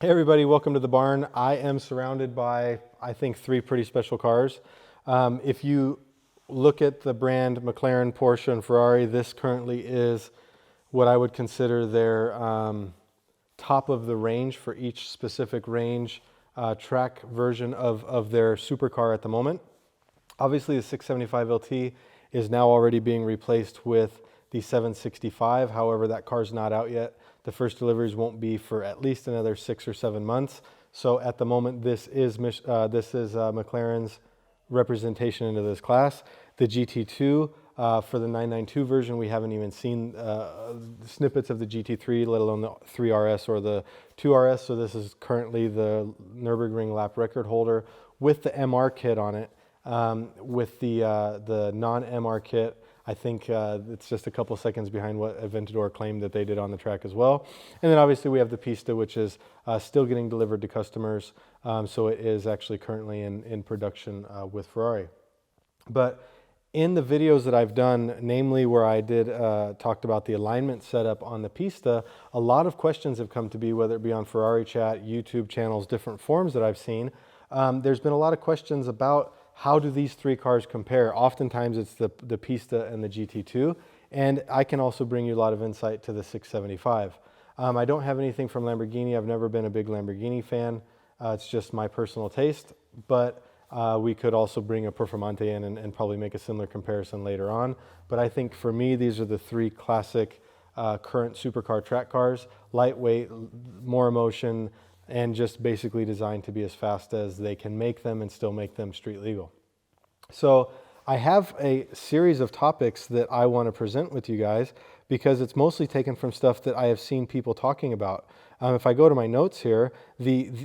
Hey everybody, welcome to the barn. I am surrounded by, I think, three pretty special cars. If you look at the brand McLaren, Porsche, and Ferrari, this currently is what I would consider their top of the range for each specific range track version of their supercar at the moment. Obviously the 675 LT is now already being replaced with the 765. However, that car's not out yet. The first deliveries won't be for at least another 6 or 7 months. So at the moment, this is McLaren's representation into this class. The GT2 for the 992 version, we haven't even seen snippets of the GT3, let alone the 3RS or the 2RS. So this is currently the Nürburgring lap record holder with the MR kit on it. With the non-MR kit, I think it's just a couple seconds behind what Aventador claimed that they did on the track as well. And then obviously we have the Pista, which is still getting delivered to customers. So it is actually currently in production with Ferrari. But in the videos that I've done, namely where I did talked about the alignment setup on the Pista, a lot of questions have come to be, whether it be on Ferrari chat, YouTube channels, different forums that I've seen. There's been a lot of questions about how do these three cars compare? Oftentimes it's the Pista and the GT2, and I can also bring you a lot of insight to the 675. I don't have anything from Lamborghini. I've never been a big Lamborghini fan. It's just my personal taste, but we could also bring a Performante in and probably make a similar comparison later on. But I think for me, these are the three classic current supercar track cars: lightweight, more emotion, and just basically designed to be as fast as they can make them and still make them street legal. So I have a series of topics that I want to present with you guys, because it's mostly taken from stuff that I have seen people talking about. If I go to my notes here,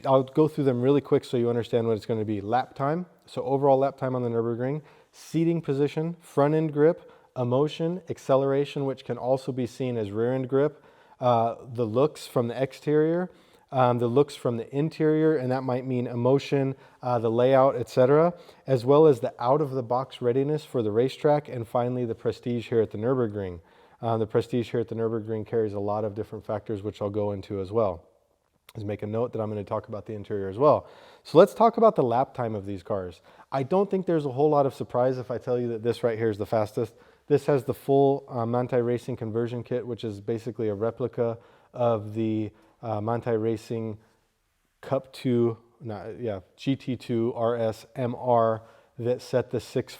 I'll go through them really quick so you understand what it's going to be. Lap time, so overall lap time on the Nürburgring, seating position, front end grip, emotion, acceleration, which can also be seen as rear end grip, the looks from the exterior, the looks from the interior, and that might mean emotion, the layout, etc., as well as the out-of-the-box readiness for the racetrack, and finally the prestige here at the Nürburgring. The prestige here at the Nürburgring carries a lot of different factors, which I'll go into as well. Let's make a note that I'm going to talk about the interior as well. So let's talk about the lap time of these cars. I don't think there's a whole lot of surprise if I tell you that this right here is the fastest. This has the full Manthey Racing conversion kit, which is basically a replica of the Manthey Racing GT2RS MR that set the 6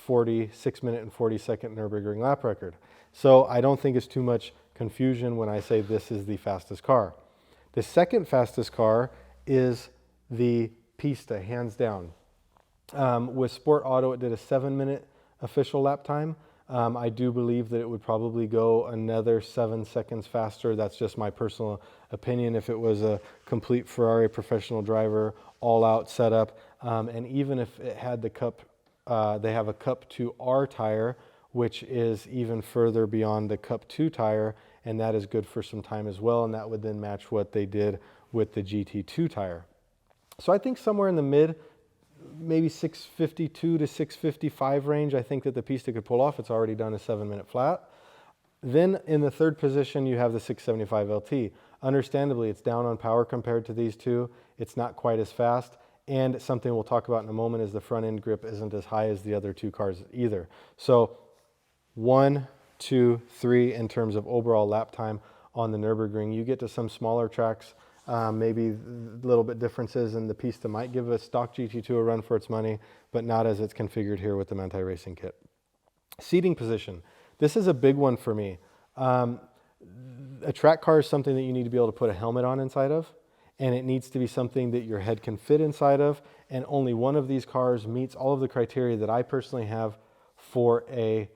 minute and 40 second Nürburgring lap record. So I don't think it's too much confusion when I say this is the fastest car. The second fastest car is the Pista, hands down. With Sport Auto, it did a 7 minute official lap time. I do believe that it would probably go another 7 seconds faster. That's just my personal opinion if it was a complete Ferrari professional driver, all-out setup. And even if it had the Cup, they have a Cup 2R tire, which is even further beyond the Cup 2 tire, and that is good for some time as well, and that would then match what they did with the GT2 tire. So I think somewhere in the mid, maybe 652 to 655 range, I think that the Pista could pull off. It's already done a 7 minute flat. Then in the third position, you have the 675 LT. Understandably, it's down on power compared to these two. It's not quite as fast. And something we'll talk about in a moment is the front end grip isn't as high as the other two cars either. So 1, 2, 3 in terms of overall lap time on the Nürburgring. You get to some smaller tracks, maybe a little bit differences, and the Pista might give a stock GT2 a run for its money, but not as it's configured here with the Manthey Racing kit. Seating position. This is a big one for me. A track car is something that you need to be able to put a helmet on inside of, and it needs to be something that your head can fit inside of, and only one of these cars meets all of the criteria that I personally have for a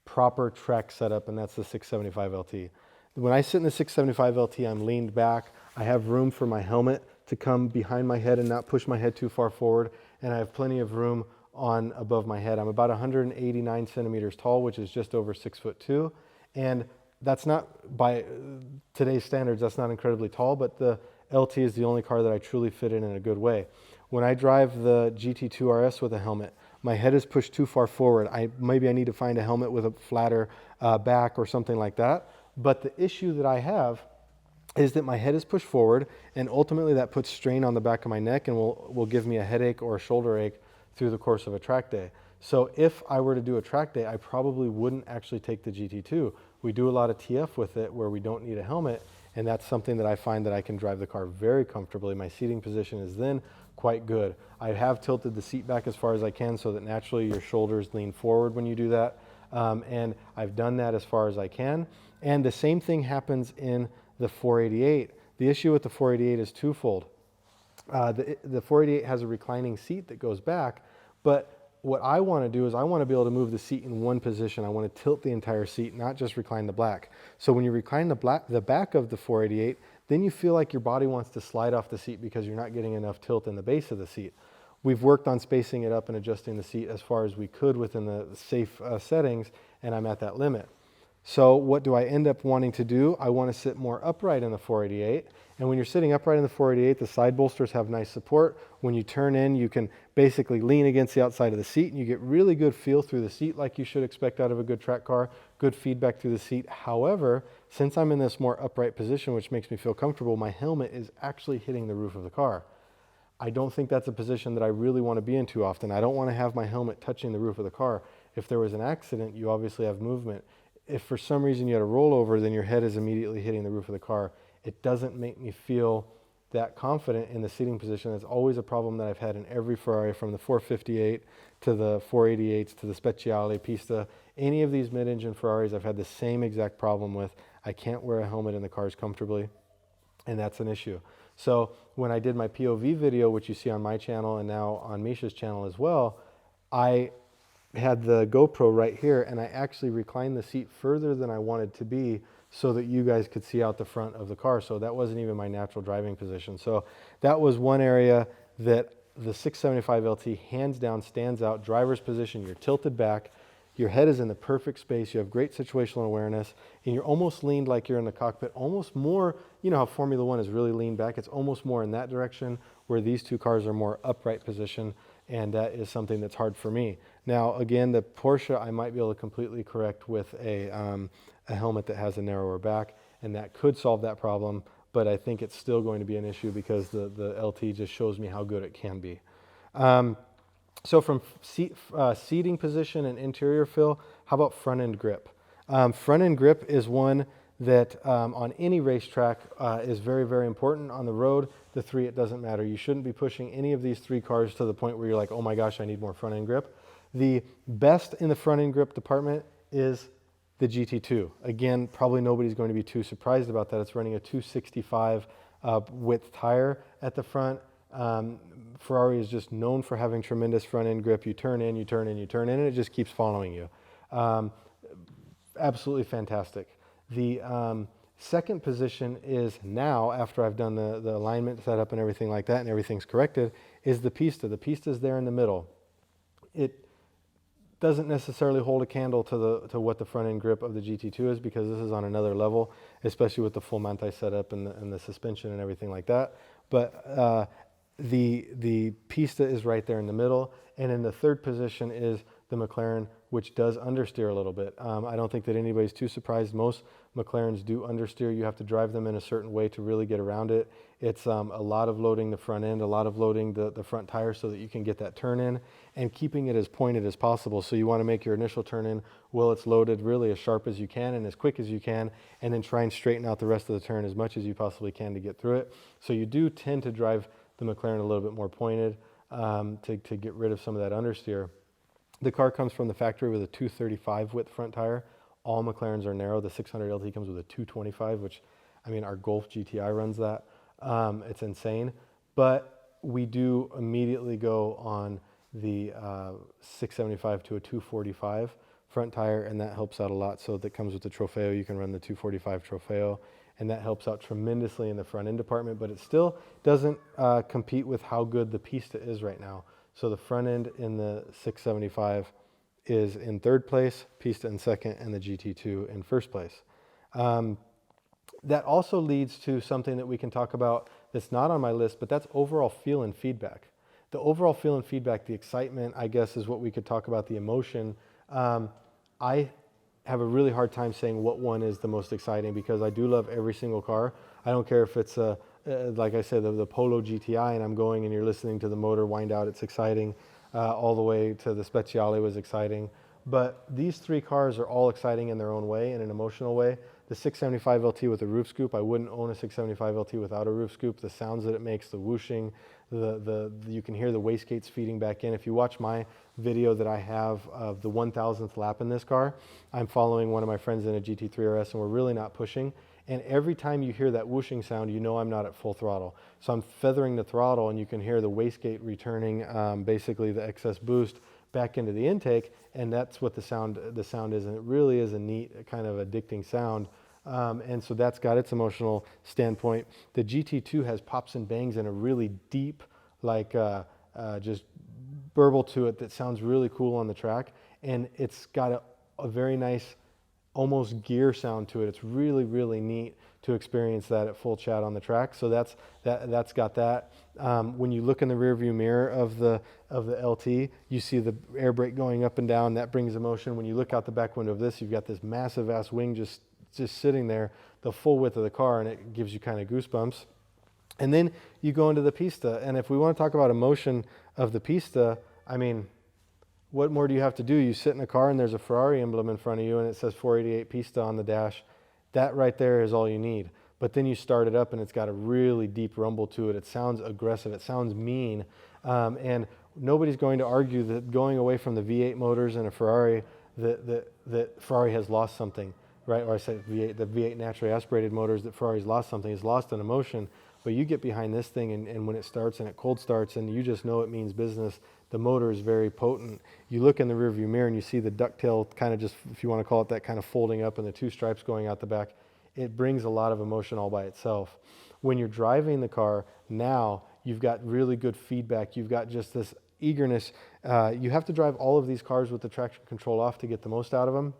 proper track setup, and that's the 675 LT. When I sit in the 675 LT, I'm leaned back. I have room for my helmet to come behind my head and not push my head too far forward, and I have plenty of room on above my head. I'm about 189 centimeters tall, which is just over 6'2", and that's not, by today's standards, that's not incredibly tall, but the LT is the only car that I truly fit in a good way. When I drive the GT2RS with a helmet, my head is pushed too far forward. Maybe I need to find a helmet with a flatter back or something like that. But the issue that I have is that my head is pushed forward, and ultimately that puts strain on the back of my neck and will give me a headache or a shoulder ache through the course of a track day. So if I were to do a track day, I probably wouldn't actually take the GT2. We do a lot of TF with it where we don't need a helmet, and that's something that I find that I can drive the car very comfortably. My seating position is then quite good. I have tilted the seat back as far as I can so that naturally your shoulders lean forward when you do that. And I've done that as far as I can. And the same thing happens in the 488. The issue with the 488 is twofold. The 488 has a reclining seat that goes back, but what I want to do is I want to be able to move the seat in one position. I want to tilt the entire seat, not just recline the back. So when you recline the back of the 488, then you feel like your body wants to slide off the seat because you're not getting enough tilt in the base of the seat. We've worked on spacing it up and adjusting the seat as far as we could within the safe settings, and I'm at that limit. So what do I end up wanting to do? I want to sit more upright in the 488. And when you're sitting upright in the 488, the side bolsters have nice support. When you turn in, you can basically lean against the outside of the seat, and you get really good feel through the seat like you should expect out of a good track car, good feedback through the seat. However, since I'm in this more upright position, which makes me feel comfortable, my helmet is actually hitting the roof of the car. I don't think that's a position that I really want to be in too often. I don't want to have my helmet touching the roof of the car. If there was an accident, you obviously have movement. If for some reason you had a rollover, then your head is immediately hitting the roof of the car. It doesn't make me feel that confident in the seating position. That's always a problem that I've had in every Ferrari, from the 458 to the 488s to the Speciale, Pista. Any of these mid-engine Ferraris I've had the same exact problem with. I can't wear a helmet in the cars comfortably, and that's an issue. So when I did my POV video, which you see on my channel and now on Misha's channel as well, I had the GoPro right here, and I actually reclined the seat further than I wanted to be so that you guys could see out the front of the car. So that wasn't even my natural driving position. So that was one area that the 675 LT hands down stands out. Driver's position, you're tilted back, your head is in the perfect space, you have great situational awareness, and you're almost leaned like you're in the cockpit, almost more, you know how Formula One is really leaned back, it's almost more in that direction, where these two cars are more upright position, and that is something that's hard for me. Now, again, the Porsche I might be able to completely correct with a helmet that has a narrower back, and that could solve that problem, but I think it's still going to be an issue because the LT just shows me how good it can be. So from seating position and interior feel, how about front end grip? Front end grip is one that on any racetrack is very, very important. On the road, the three, it doesn't matter. You shouldn't be pushing any of these three cars to the point where you're like, oh my gosh, I need more front end grip. The best in the front end grip department is the GT2. Again, probably nobody's going to be too surprised about that. It's running a 265 width tire at the front. Ferrari is just known for having tremendous front end grip. You turn in, you turn in, you turn in, and it just keeps following you. Absolutely fantastic. The second position is now, after I've done the alignment setup and everything like that, and everything's corrected, is the Pista. The Pista is there in the middle. It doesn't necessarily hold a candle to what the front end grip of the GT2 is, because this is on another level, especially with the full Manti setup and the suspension and everything like that. But the Pista is right there in the middle, and in the third position is the McLaren, which does understeer a little bit. I don't think that anybody's too surprised. Most McLarens do understeer. You have to drive them in a certain way to really get around it. It's a lot of loading the front end, a lot of loading the front tire so that you can get that turn in, and keeping it as pointed as possible. So you want to make your initial turn in while it's loaded really as sharp as you can and as quick as you can, and then try and straighten out the rest of the turn as much as you possibly can to get through it. So you do tend to drive the McLaren a little bit more pointed to get rid of some of that understeer. The car comes from the factory with a 235 width front tire. All McLarens are narrow. The 600 LT comes with a 225, which, I mean, our Golf GTI runs that. It's insane. But we do immediately go on the 675 to a 245 front tire, and that helps out a lot. So that comes with the Trofeo. You can run the 245 Trofeo, and that helps out tremendously in the front end department, but it still doesn't compete with how good the Pista is right now. So the front end in the 675 is in third place, Pista in second, and the GT2 in first place. That also leads to something that we can talk about that's not on my list, but that's overall feel and feedback. The overall feel and feedback, the excitement, I guess, is what we could talk about, the emotion. I have a really hard time saying what one is the most exciting, because I do love every single car. I don't care if it's like I said, the Polo GTI, and I'm going and you're listening to the motor wind out, it's exciting, all the way to the Speciale was exciting. But these three cars are all exciting in their own way, in an emotional way. The 675 LT with a roof scoop, I wouldn't own a 675 LT without a roof scoop. The sounds that it makes, the whooshing, you can hear the wastegates feeding back in. If you watch my video that I have of the 1000th lap in this car, I'm following one of my friends in a GT2RS, and we're really not pushing. And every time you hear that whooshing sound, you know I'm not at full throttle. So I'm feathering the throttle, and you can hear the wastegate returning, basically the excess boost back into the intake, and that's what the sound is, and it really is a neat, kind of addicting sound. And so that's got its emotional standpoint. The GT2 has pops and bangs and a really deep, like just burble to it that sounds really cool on the track, and it's got a very nice, almost gear sound to it. It's really, really neat to experience that at full chat on the track. So that's got that. When you look in the rearview mirror of the LT, you see the air brake going up and down. That brings emotion. When you look out the back window of this, you've got this massive ass wing just sitting there, the full width of the car, and it gives you kind of goosebumps. And then you go into the Pista, and if we want to talk about emotion of the Pista, I mean, what more do you have to do? You sit in a car and there's a Ferrari emblem in front of you and it says 488 Pista on the dash. That right there is all you need. But then you start it up and it's got a really deep rumble to it. It sounds aggressive. It sounds mean. And nobody's going to argue that going away from the V8 motors in a Ferrari, that Ferrari has lost something, right? Or I said V8, the V8 naturally aspirated motors, that Ferrari's lost something. It's lost an emotion. But you get behind this thing and when it starts and it cold starts and you just know it means business. The motor is very potent. You look in the rearview mirror and you see the ducktail kind of just, if you want to call it that, kind of folding up and the two stripes going out the back. It brings a lot of emotion all by itself. When you're driving the car, now you've got really good feedback. You've got just this eagerness. You have to drive all of these cars with the traction control off to get the most out of them.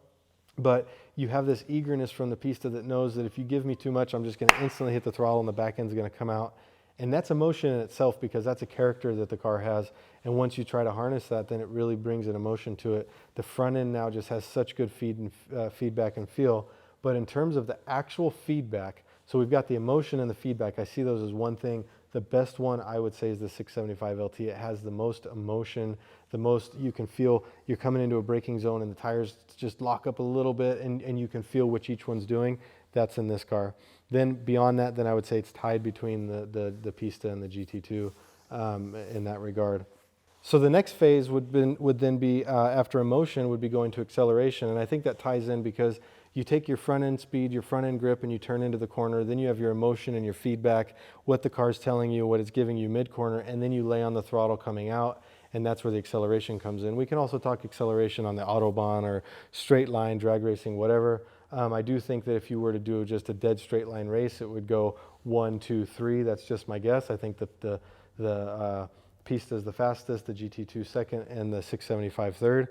But you have this eagerness from the Pista that knows that if you give me too much, I'm just going to instantly hit the throttle and the back end's going to come out. And that's emotion in itself because that's a character that the car has. And once you try to harness that, then it really brings an emotion to it. The front end now just has such good feedback and feel. But in terms of the actual feedback, so we've got the emotion and the feedback. I see those as one thing. The best one I would say is the 675 LT. It has the most emotion, the most, you can feel you're coming into a braking zone and the tires just lock up a little bit and you can feel which each one's doing. That's in this car. Then beyond that, then I would say it's tied between the Pista and the GT2 in that regard. So the next phase would then be after emotion would be going to acceleration, and I think that ties in because you take your front end speed, your front end grip, and you turn into the corner. Then you have your emotion and your feedback, what the car's telling you, what it's giving you mid-corner, and then you lay on the throttle coming out, and that's where the acceleration comes in. We can also talk acceleration on the Autobahn or straight line, drag racing, whatever. I do think that if you were to do just a dead straight line race, it would go 1, 2, 3. That's just my guess. I think that the Pista is the fastest, the GT2 second, and the 675 third.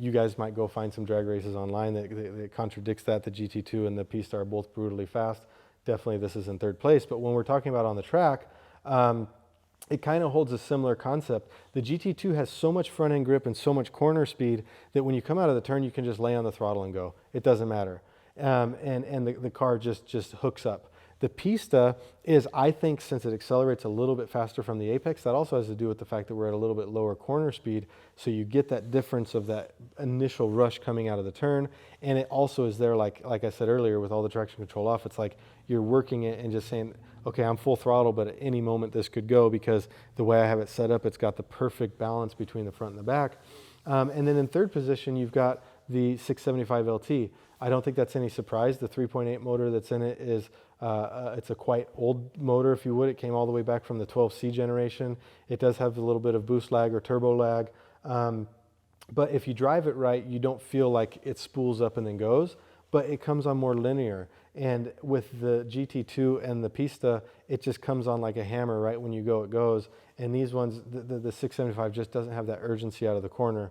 You guys might go find some drag races online that contradicts that. The GT2 and the Pista are both brutally fast. Definitely this is in third place. But when we're talking about on the track, it kind of holds a similar concept. The GT2 has so much front end grip and so much corner speed that when you come out of the turn, you can just lay on the throttle and go. It doesn't matter. And the car just hooks up. The Pista is, I think, since it accelerates a little bit faster from the apex, that also has to do with the fact that we're at a little bit lower corner speed, so you get that difference of that initial rush coming out of the turn, and it also is there, like I said earlier, with all the traction control off, it's like you're working it and just saying, okay, I'm full throttle, but at any moment this could go because the way I have it set up, it's got the perfect balance between the front and the back. And then in third position, you've got the 675 LT. I don't think that's any surprise. The 3.8 motor that's in it is, it's a quite old motor, if you would. It came all the way back from the 12C generation. It does have a little bit of boost lag or turbo lag. But if you drive it right, you don't feel like it spools up and then goes, but it comes on more linear. And with the GT2 and the Pista, it just comes on like a hammer. Right when you go, it goes. And these ones, the 675 just doesn't have that urgency out of the corner.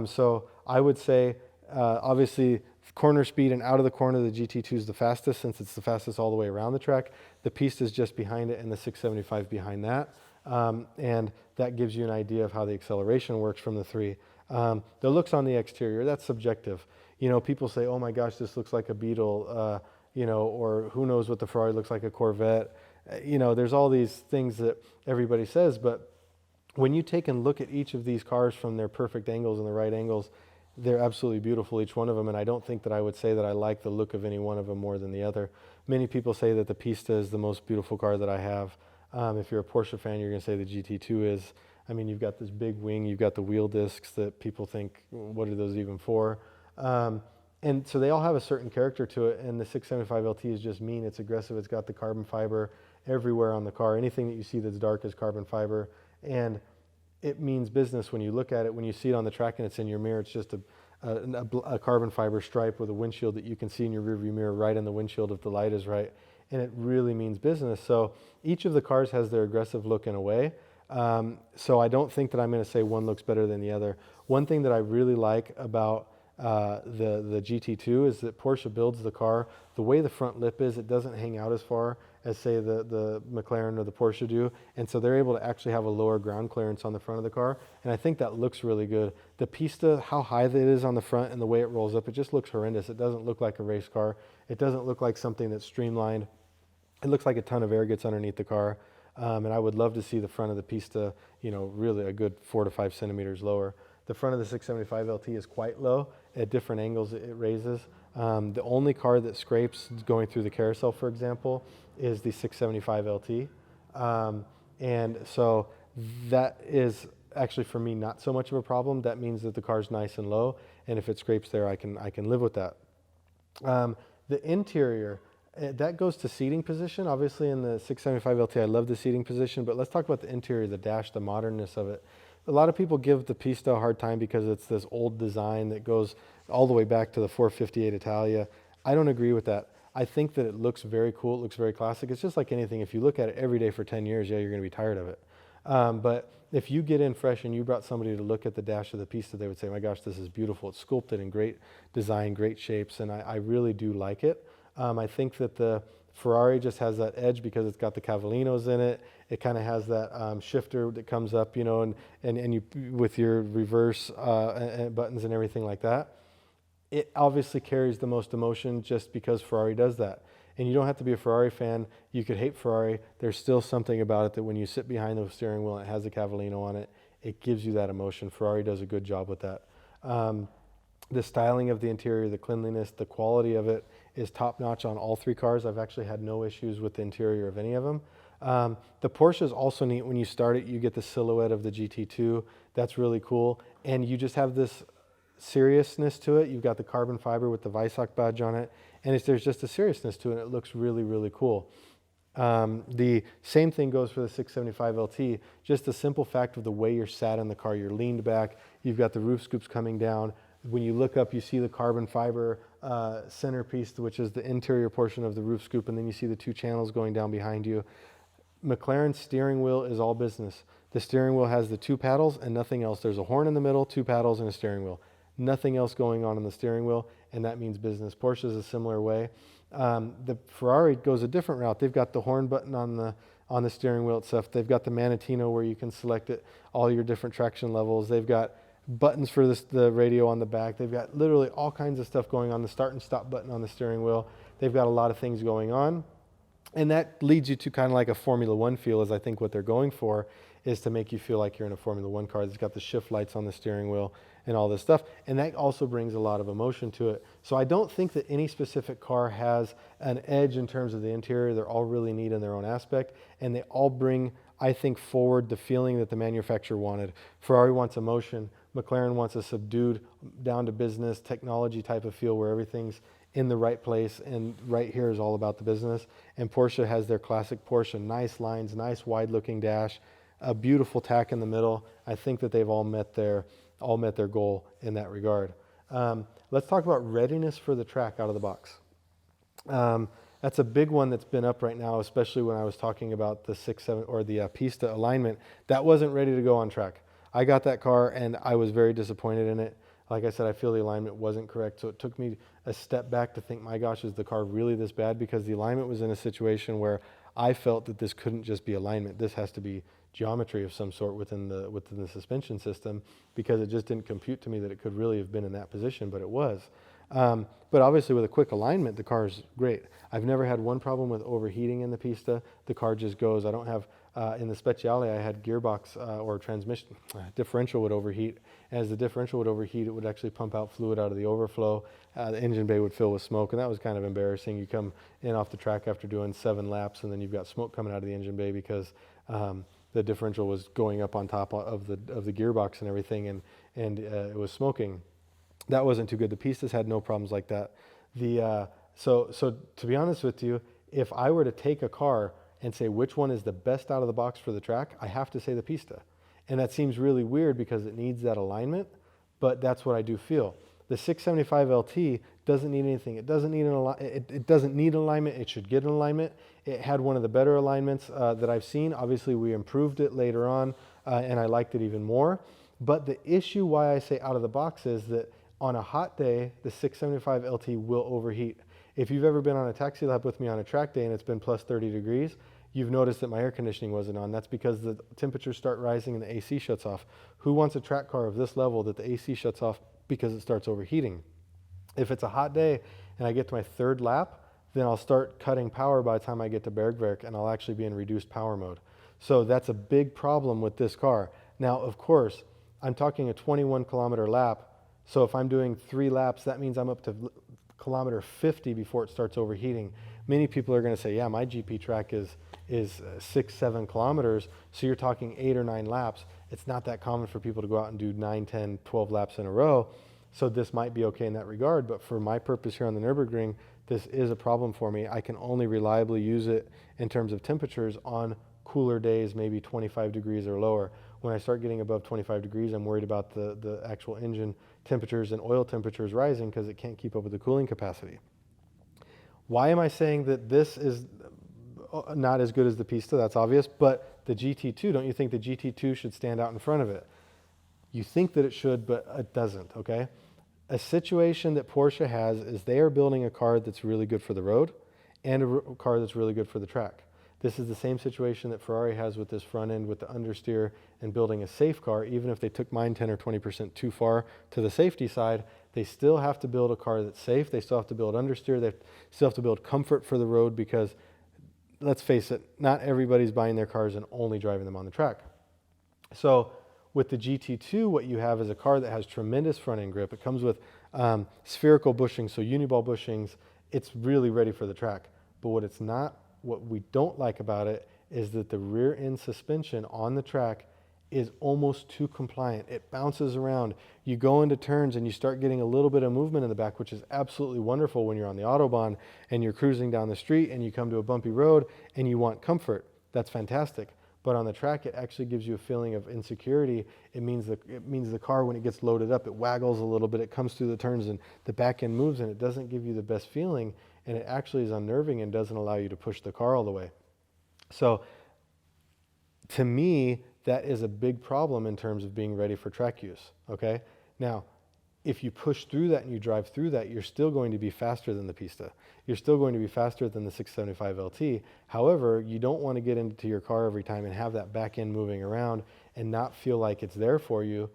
So I would say, obviously, corner speed and out of the corner, the GT2 is the fastest since it's the fastest all the way around the track. The Pista is just behind it and the 675 behind that. And that gives you an idea of how the acceleration works from the three. The looks on the exterior, that's subjective. You know, people say, oh my gosh, this looks like a Beetle. you know, or who knows what the Ferrari looks like, a Corvette. You know, there's all these things that everybody says, but when you take and look at each of these cars from their perfect angles and the right angles, they're absolutely beautiful, each one of them, and I don't think that I would say that I like the look of any one of them more than the other. Many people say that the Pista is the most beautiful car that I have. If you're a Porsche fan, you're going to say the GT2 is. I mean, you've got this big wing, you've got the wheel discs that people think, what are those even for? And so they all have a certain character to it, and the 675 LT is just mean, it's aggressive, it's got the carbon fiber everywhere on the car. Anything that you see that's dark is carbon fiber, and it means business when you look at it. When you see it on the track and it's in your mirror, it's just a carbon fiber stripe with a windshield that you can see in your rearview mirror right in the windshield if the light is right, and it really means business. So each of the cars has their aggressive look in a way. So I don't think that I'm going to say one looks better than the other. One thing that I really like about the GT2 is that Porsche builds the car. The way the front lip is, it doesn't hang out as far as, say, the McLaren or the Porsche do, and so they're able to actually have a lower ground clearance on the front of the car, and I think that looks really good. The Pista, how high that is on the front and the way it rolls up, it just looks horrendous. It doesn't look like a race car. It doesn't look like something that's streamlined. It looks like a ton of air gets underneath the car, and I would love to see the front of the Pista, you know, really a good 4 to 5 centimeters lower. The front of the 675 LT is quite low. At different angles it raises. The only car that scrapes going through the carousel, for example, is the 675 LT. And so that is actually for me not so much of a problem. That means that the car's nice and low, and if it scrapes there, I can live with that. The interior, that goes to seating position. Obviously in the 675 LT, I love the seating position, but let's talk about the interior, the dash, the modernness of it. A lot of people give the Pista a hard time because it's this old design that goes all the way back to the 458 Italia. I don't agree with that. I think that it looks very cool. It looks very classic. It's just like anything. If you look at it every day for 10 years, yeah, you're going to be tired of it. But if you get in fresh and you brought somebody to look at the dash of the Pista, they would say, my gosh, this is beautiful. It's sculpted in great design, great shapes, and I really do like it. I think that the Ferrari just has that edge because it's got the cavalinos in it. It kind of has that shifter that comes up, you know, and you with your reverse and buttons and everything like that. It obviously carries the most emotion just because Ferrari does that. And you don't have to be a Ferrari fan. You could hate Ferrari. There's still something about it that when you sit behind the steering wheel and it has a cavallino on it, it gives you that emotion. Ferrari does a good job with that. The styling of the interior, the cleanliness, the quality of it is top-notch on all three cars. I've actually had no issues with the interior of any of them. The Porsche is also neat. When you start it, you get the silhouette of the GT2. That's really cool. And you just have this seriousness to it. You've got the carbon fiber with the Weissach badge on it. And there's just a seriousness to it. And it looks really, really cool. The same thing goes for the 675 LT. Just the simple fact of the way you're sat in the car. You're leaned back. You've got the roof scoops coming down. When you look up, you see the carbon fiber centerpiece, which is the interior portion of the roof scoop, and then you see the two channels going down behind you. McLaren's steering wheel is all business. The steering wheel has the two paddles and nothing else. There's a horn in the middle, two paddles, and a steering wheel. Nothing else going on in the steering wheel, and that means business. Porsche is a similar way. The Ferrari goes a different route. They've got the horn button on the steering wheel itself. They've got the Manatino where you can select it, all your different traction levels. They've got buttons for the radio on the back. They've got literally all kinds of stuff going on. The start and stop button on the steering wheel. They've got a lot of things going on. And that leads you to kind of like a Formula One feel, is I think what they're going for is to make you feel like you're in a Formula One car. It's got the shift lights on the steering wheel and all this stuff. And that also brings a lot of emotion to it. So I don't think that any specific car has an edge in terms of the interior. They're all really neat in their own aspect. And they all bring, I think, forward the feeling that the manufacturer wanted. Ferrari wants emotion. McLaren wants a subdued, down to business, technology type of feel where everything's in the right place, and right here is all about the business. And Porsche has their classic Porsche, nice lines, nice wide-looking dash, a beautiful tack in the middle. I think that they've all met their goal in that regard. Let's talk about readiness for the track out of the box. That's a big one that's been up right now, especially when I was talking about the 6.7 or the Pista alignment. That wasn't ready to go on track. I got that car and I was very disappointed in it. Like I said, I feel the alignment wasn't correct. So it took me a step back to think, my gosh, is the car really this bad? Because the alignment was in a situation where I felt that this couldn't just be alignment. This has to be geometry of some sort within the suspension system, because it just didn't compute to me that it could really have been in that position, but it was. But obviously with a quick alignment, the car is great. I've never had one problem with overheating in the Pista. The car just goes. I don't have, in the Speciale, I had gearbox or transmission, differential would overheat. As the differential would overheat, it would actually pump out fluid out of the overflow. The engine bay would fill with smoke, and that was kind of embarrassing. You come in off the track after doing 7 laps, and then you've got smoke coming out of the engine bay because the differential was going up on top of the gearbox and everything, and it was smoking. That wasn't too good. The Pistas had no problems like that. So to be honest with you, if I were to take a car and say which one is the best out of the box for the track, I have to say the Pista. And that seems really weird because it needs that alignment, but that's what I do feel. The 675 LT doesn't need anything. It doesn't need it doesn't need alignment. It should get an alignment. It had one of the better alignments that I've seen. Obviously, we improved it later on, and I liked it even more. But the issue why I say out of the box is that on a hot day, the 675 LT will overheat. If you've ever been on a taxi lab with me on a track day and it's been plus 30 degrees, you've noticed that my air conditioning wasn't on. That's because the temperatures start rising and the AC shuts off. Who wants a track car of this level that the AC shuts off because it starts overheating? If it's a hot day and I get to my 3rd lap, then I'll start cutting power by the time I get to Bergwerk, and I'll actually be in reduced power mode. So that's a big problem with this car. Now, of course, I'm talking a 21 kilometer lap. So if I'm doing 3 laps, that means I'm up to kilometer 50 before it starts overheating. Many people are going to say, yeah, my GP track is 6-7 kilometers. So you're talking 8 or 9 laps. It's not that common for people to go out and do 9, 10, 12 laps in a row. So this might be okay in that regard. But for my purpose here on the Nürburgring, this is a problem for me. I can only reliably use it in terms of temperatures on cooler days, maybe 25 degrees or lower. When I start getting above 25 degrees, I'm worried about the actual engine temperatures and oil temperatures rising because it can't keep up with the cooling capacity. Why am I saying that this is not as good as the Pista? That's obvious, but the GT2, don't you think the GT2 should stand out in front of it? You think that it should, but it doesn't, okay? A situation that Porsche has is they are building a car that's really good for the road and a car that's really good for the track. This is the same situation that Ferrari has with this front end with the understeer and building a safe car. Even if they took mine 10 or 20% too far to the safety side, they still have to build a car that's safe. They still have to build understeer. They still have to build comfort for the road because, let's face it, not everybody's buying their cars and only driving them on the track. So with the GT2, what you have is a car that has tremendous front end grip. It comes with spherical bushings, so uniball bushings. It's really ready for the track. But what we don't like about it is that the rear end suspension on the track is almost too compliant. It bounces around. You go into turns and you start getting a little bit of movement in the back, which is absolutely wonderful when you're on the Autobahn and you're cruising down the street and you come to a bumpy road and you want comfort. That's fantastic. But on the track, it actually gives you a feeling of insecurity. It means the car, when it gets loaded up, it waggles a little bit. It comes through the turns and the back end moves, and it doesn't give you the best feeling. And it actually is unnerving and doesn't allow you to push the car all the way. So to me, that is a big problem in terms of being ready for track use, okay? Now, if you push through that and you drive through that, you're still going to be faster than the Pista. You're still going to be faster than the 675 LT. However, you don't want to get into your car every time and have that back end moving around and not feel like it's there for you.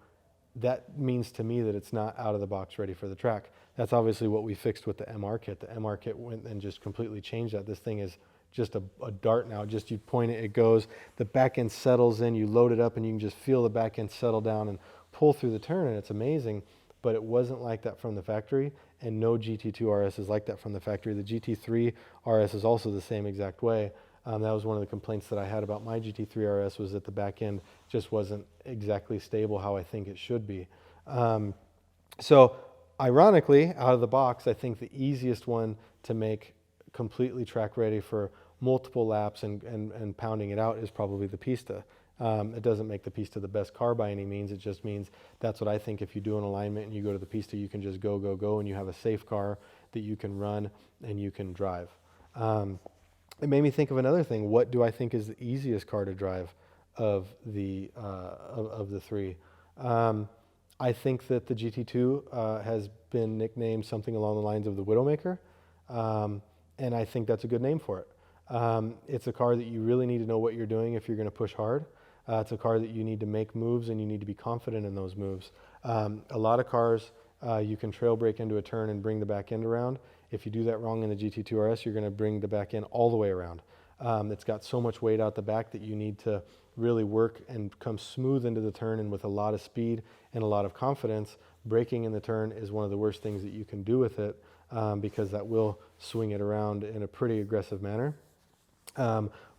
That means to me that it's not out of the box ready for the track. That's obviously what we fixed with the MR kit. The MR kit went and just completely changed that. This thing is just a dart now. Just you point it, it goes. The back end settles in, you load it up, and you can just feel the back end settle down and pull through the turn, and it's amazing. But it wasn't like that from the factory, and no GT2RS is like that from the factory. The GT3RS is also the same exact way. That was one of the complaints that I had about my GT3RS, was that the back end just wasn't exactly stable how I think it should be. So ironically, out of the box, I think the easiest one to make completely track ready for multiple laps and pounding it out is probably the Pista. It doesn't make the Pista the best car by any means. It just means that's what I think. If you do an alignment and you go to the Pista, you can just go, and you have a safe car that you can run and you can drive. It made me think of another thing. What do I think is the easiest car to drive of the three? I think that the GT2 has been nicknamed something along the lines of the Widowmaker, and I think that's a good name for it. It's a car that you really need to know what you're doing if you're going to push hard. It's a car that you need to make moves and you need to be confident in those moves. A lot of cars you can trail brake into a turn and bring the back end around. If you do that wrong in the GT2RS, you're going to bring the back end all the way around. It's got so much weight out the back that you need to really work and come smooth into the turn, and with a lot of speed and a lot of confidence. Braking in the turn is one of the worst things that you can do with it, because that will swing it around in a pretty aggressive manner.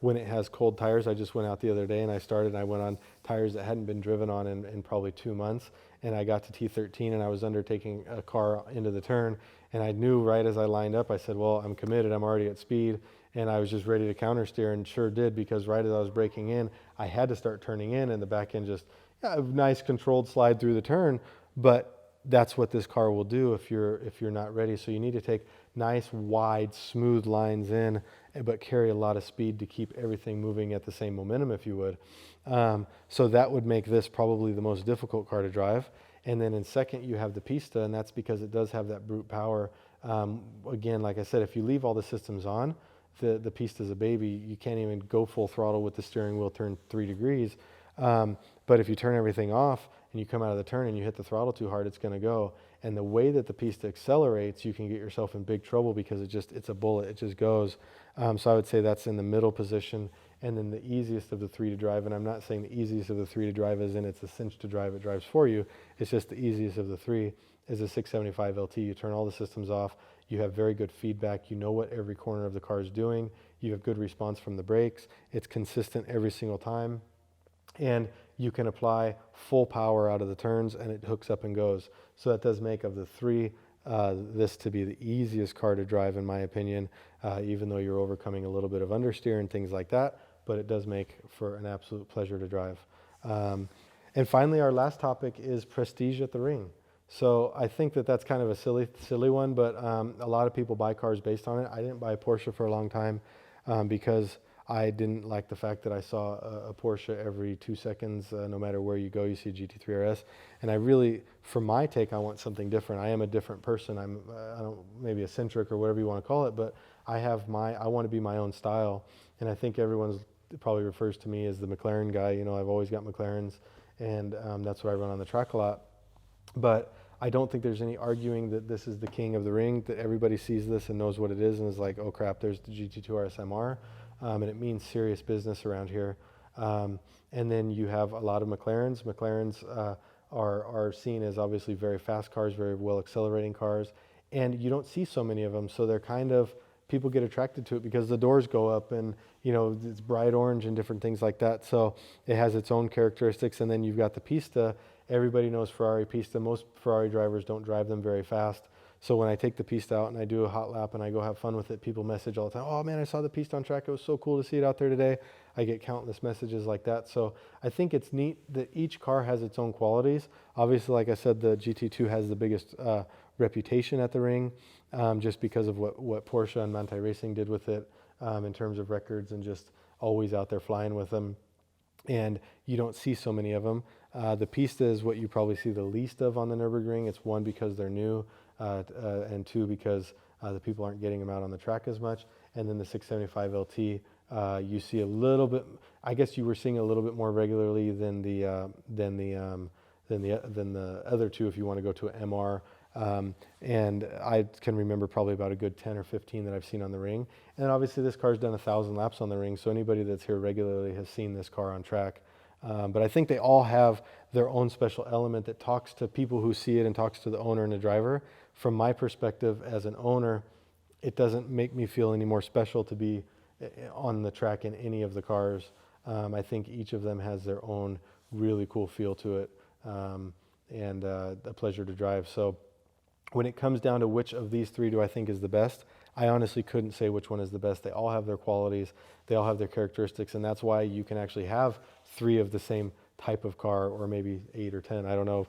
When it has cold tires, I just went out the other day and I went on tires that hadn't been driven on in probably 2 months, and I got to T13 and I was undertaking a car into the turn, and I knew right as I lined up, I said, well, I'm committed, I'm already at speed, and I was just ready to counter steer, and sure did, because right as I was braking in, I had to start turning in, and the back end just, a nice controlled slide through the turn, but that's what this car will do if you're not ready. So you need to take nice, wide, smooth lines in, but carry a lot of speed to keep everything moving at the same momentum, if you would. So that would make this probably the most difficult car to drive. And then in second, you have the Pista, and that's because it does have that brute power. Again, like I said, if you leave all the systems on, the Pista's a baby. You can't even go full throttle with the steering wheel turned 3 degrees. But if you turn everything off and you come out of the turn and you hit the throttle too hard, it's going to go. And the way that the Pista accelerates, you can get yourself in big trouble because it's a bullet. It just goes. So I would say that's in the middle position. And then the easiest of the three to drive, and I'm not saying the easiest of the three to drive as in it's a cinch to drive, it drives for you. It's just the easiest of the three is a 675 LT. You turn all the systems off. You have very good feedback. You know what every corner of the car is doing. You have good response from the brakes. It's consistent every single time. And you can apply full power out of the turns and it hooks up and goes. So that does make, of the three, this to be the easiest car to drive in my opinion, even though you're overcoming a little bit of understeer and things like that, but it does make for an absolute pleasure to drive. And finally, our last topic is prestige at the ring. So I think that that's kind of a silly one, but a lot of people buy cars based on it. I didn't buy a Porsche for a long time because I didn't like the fact that I saw a Porsche every 2 seconds. No matter where you go, you see a GT3RS. And I really, for my take, I want something different. I am a different person. I don't, maybe eccentric or whatever you want to call it, but I want to be my own style. And I think everyone's probably refers to me as the McLaren guy. You know, I've always got McLarens, and that's what I run on the track a lot. But I don't think there's any arguing that this is the king of the ring, that everybody sees this and knows what it is and is like, oh crap, there's the GT2RS MR. And it means serious business around here. And then you have a lot of McLarens. McLarens are seen as obviously very fast cars, very well accelerating cars, and you don't see so many of them. So they're kind of, people get attracted to it because the doors go up and, you know, it's bright orange and different things like that. So it has its own characteristics. And then you've got the Pista. Everybody knows Ferrari Pista. Most Ferrari drivers don't drive them very fast. So when I take the Pista out and I do a hot lap and I go have fun with it, people message all the time, oh man, I saw the Pista on track. It was so cool to see it out there today. I get countless messages like that. So I think it's neat that each car has its own qualities. Obviously, like I said, the GT2 has the biggest reputation at the ring, just because of what Porsche and Manthey Racing did with it in terms of records and just always out there flying with them. And you don't see so many of them. The Pista is what you probably see the least of on the Nürburgring. It's one, because they're new, and two, because the people aren't getting them out on the track as much. And then the 675 LT, you see a little bit. I guess you were seeing a little bit more regularly than the other two, if you want to go to an MR. And I can remember probably about a good 10 or 15 that I've seen on the ring. And obviously this car's done 1,000 laps on the ring, so anybody that's here regularly has seen this car on track. But I think they all have their own special element that talks to people who see it and talks to the owner and the driver. From my perspective as an owner, it doesn't make me feel any more special to be on the track in any of the cars. I think each of them has their own really cool feel to it, and a pleasure to drive. So when it comes down to which of these three do I think is the best, I honestly couldn't say which one is the best. They all have their qualities, they all have their characteristics, and that's why you can actually have three of the same type of car, or maybe 8 or 10, I don't know,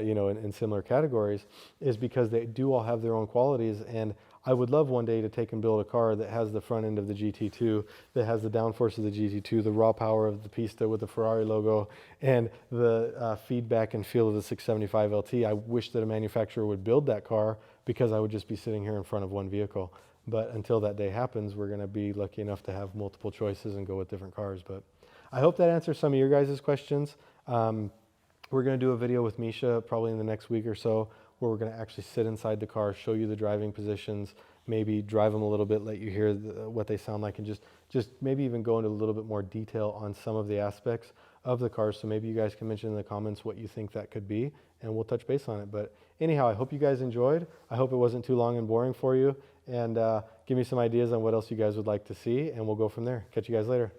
you know, in similar categories, is because they do all have their own qualities. And I would love one day to take and build a car that has the front end of the GT2, that has the downforce of the GT2, the raw power of the Pista with the Ferrari logo, and the feedback and feel of the 675 LT. I wish that a manufacturer would build that car, because I would just be sitting here in front of one vehicle. But until that day happens, we're going to be lucky enough to have multiple choices and go with different cars. But I hope that answers some of your guys' questions. We're going to do a video with Misha probably in the next week or so, where we're going to actually sit inside the car, show you the driving positions, maybe drive them a little bit, let you hear what they sound like, and just maybe even go into a little bit more detail on some of the aspects of the car. So maybe you guys can mention in the comments what you think that could be, and we'll touch base on it. But anyhow, I hope you guys enjoyed. I hope it wasn't too long and boring for you, and give me some ideas on what else you guys would like to see, and we'll go from there. Catch you guys later.